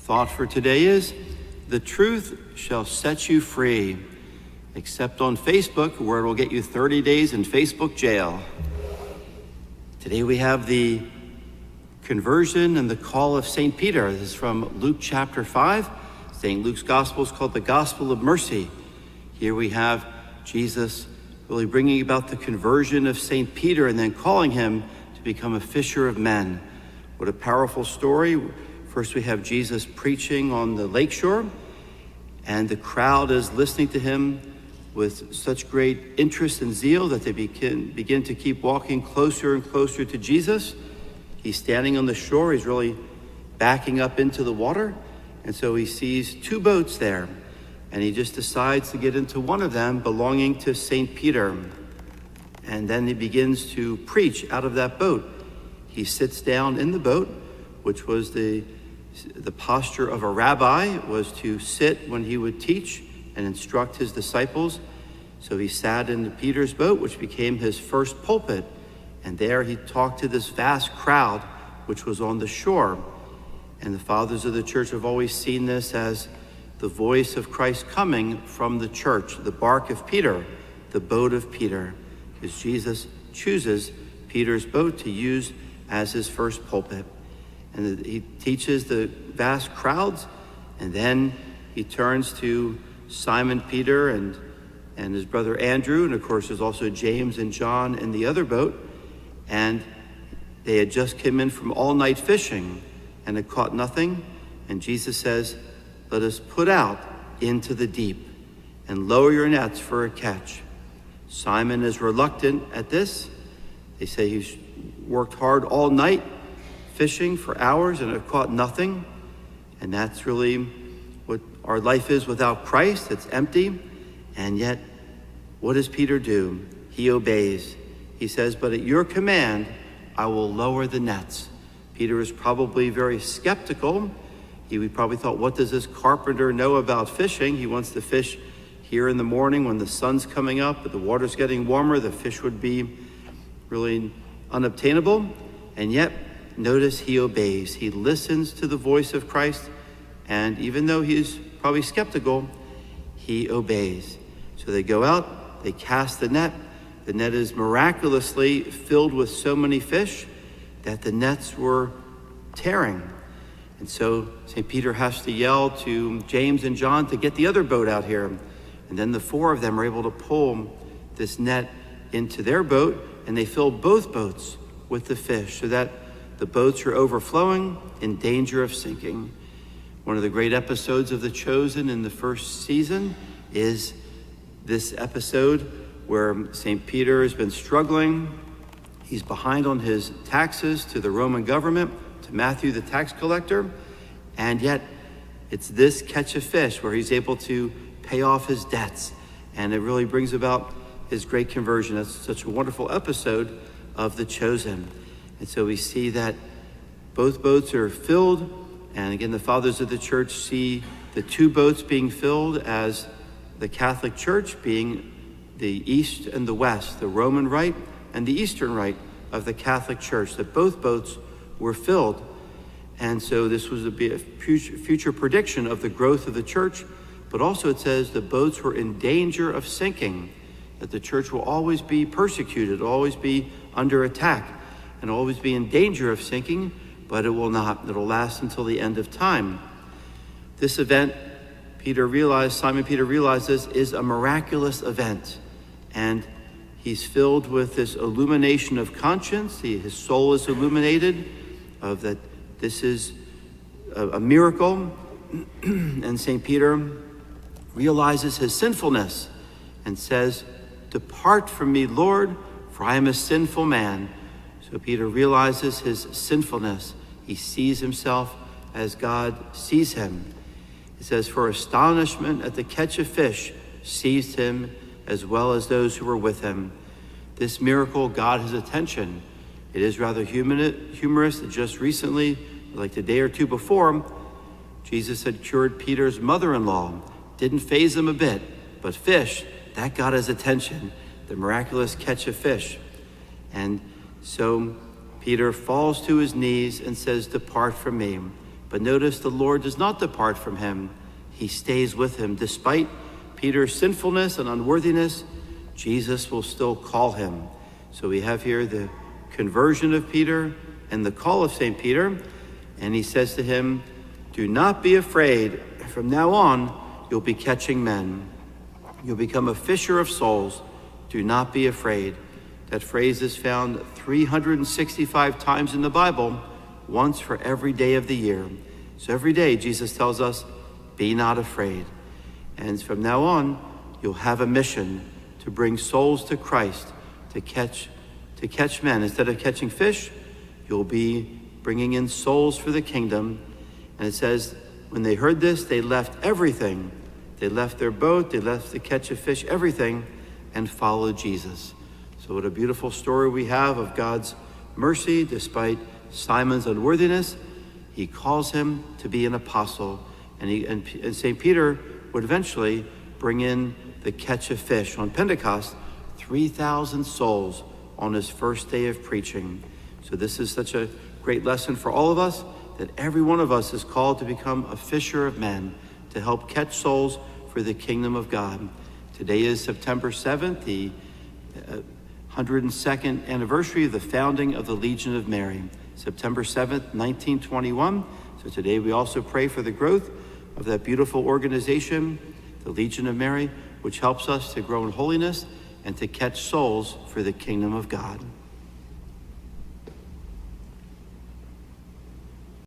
thought for today is, the truth shall set you free, except on Facebook, where it will get you 30 days in Facebook jail. Today we have the conversion and the call of St. Peter. This is from Luke chapter 5. St. Luke's gospel is called the Gospel of Mercy. Here we have Jesus really bringing about the conversion of St. Peter and then calling him to become a fisher of men. What a powerful story. First we have Jesus preaching on the lakeshore, and the crowd is listening to him with such great interest and zeal that they begin to keep walking closer and closer to Jesus. He's standing on the shore. He's really backing up into the water. And so he sees two boats there, and he just decides to get into one of them belonging to St. Peter. And then he begins to preach out of that boat. He sits down in the boat, which was the posture of a rabbi, was to sit when he would teach and instruct his disciples. So he sat in Peter's boat, which became his first pulpit. And there he talked to this vast crowd, which was on the shore. And the fathers of the church have always seen this as the voice of Christ coming from the church, the bark of Peter, the boat of Peter, because Jesus chooses Peter's boat to use as his first pulpit. And he teaches the vast crowds, and then he turns to Simon Peter and his brother Andrew, and of course there's also James and John in the other boat, and they had just come in from all night fishing and had caught nothing. And Jesus says, let us put out into the deep and lower your nets for a catch. Simon is reluctant at this. They say he's worked hard all night fishing for hours and have caught nothing. And that's really what our life is without Christ. It's empty. And yet, what does Peter do? He obeys. He says, but at your command, I will lower the nets. Peter is probably very skeptical. He probably thought, what does this carpenter know about fishing? He wants to fish here in the morning when the sun's coming up, but the water's getting warmer. The fish would be really unobtainable. And yet, notice he obeys. He listens to the voice of Christ. And even though he's probably skeptical, he obeys. So they go out, they cast the net. The net is miraculously filled with so many fish that the nets were tearing. And so St. Peter has to yell to James and John to get the other boat out here. And then the four of them are able to pull this net into their boat, and they fill both boats with the fish so that the boats are overflowing, in danger of sinking. One of the great episodes of The Chosen in the first season is this episode where St. Peter has been struggling. He's behind on his taxes to the Roman government, to Matthew the tax collector, and yet it's this catch of fish where he's able to pay off his debts, and it really brings about his great conversion. That's such a wonderful episode of The Chosen. And so we see that both boats are filled, and again, the fathers of the church see the two boats being filled as the Catholic Church being the East and the West, the Roman Rite and the Eastern Rite of the Catholic Church, that both boats were filled. And so this was a future prediction of the growth of the church, but also it says the boats were in danger of sinking, that the church will always be persecuted, always be under attack, and always be in danger of sinking, but it will not. It'll last until the end of time. This event, Simon Peter realizes, is a miraculous event. And he's filled with this illumination of conscience. His soul is illuminated of that this is a miracle. And St. Peter realizes his sinfulness and says, depart from me, Lord, for I am a sinful man. So Peter realizes his sinfulness. He sees himself as God sees him. It says, for astonishment at the catch of fish seized him as well as those who were with him. This miracle got his attention. It is rather humorous that just recently, like the day or two before, Jesus had cured Peter's mother-in-law. Didn't faze him a bit, but fish, that got his attention, the miraculous catch of fish. And so Peter falls to his knees and says, depart from me. But notice the Lord does not depart from him. He stays with him. Despite Peter's sinfulness and unworthiness, Jesus will still call him. So we have here the conversion of Peter and the call of St. Peter. And he says to him, do not be afraid. From now on, you'll be catching men. You'll become a fisher of souls. Do not be afraid. That phrase is found 365 times in the Bible, once for every day of the year. So every day, Jesus tells us, be not afraid. And from now on, you'll have a mission to bring souls to Christ, to catch men. Instead of catching fish, you'll be bringing in souls for the kingdom. And it says, when they heard this, they left everything. They left their boat, they left to catch a fish, everything, and followed Jesus. So what a beautiful story we have of God's mercy. Despite Simon's unworthiness, he calls him to be an apostle. And St. Peter would eventually bring in the catch of fish. On Pentecost, 3,000 souls on his first day of preaching. So this is such a great lesson for all of us, that every one of us is called to become a fisher of men, to help catch souls for the kingdom of God. Today is September 7th, the 102nd anniversary of the founding of the Legion of Mary. September 7th, 1921. So today we also pray for the growth of that beautiful organization, the Legion of Mary, which helps us to grow in holiness and to catch souls for the kingdom of God.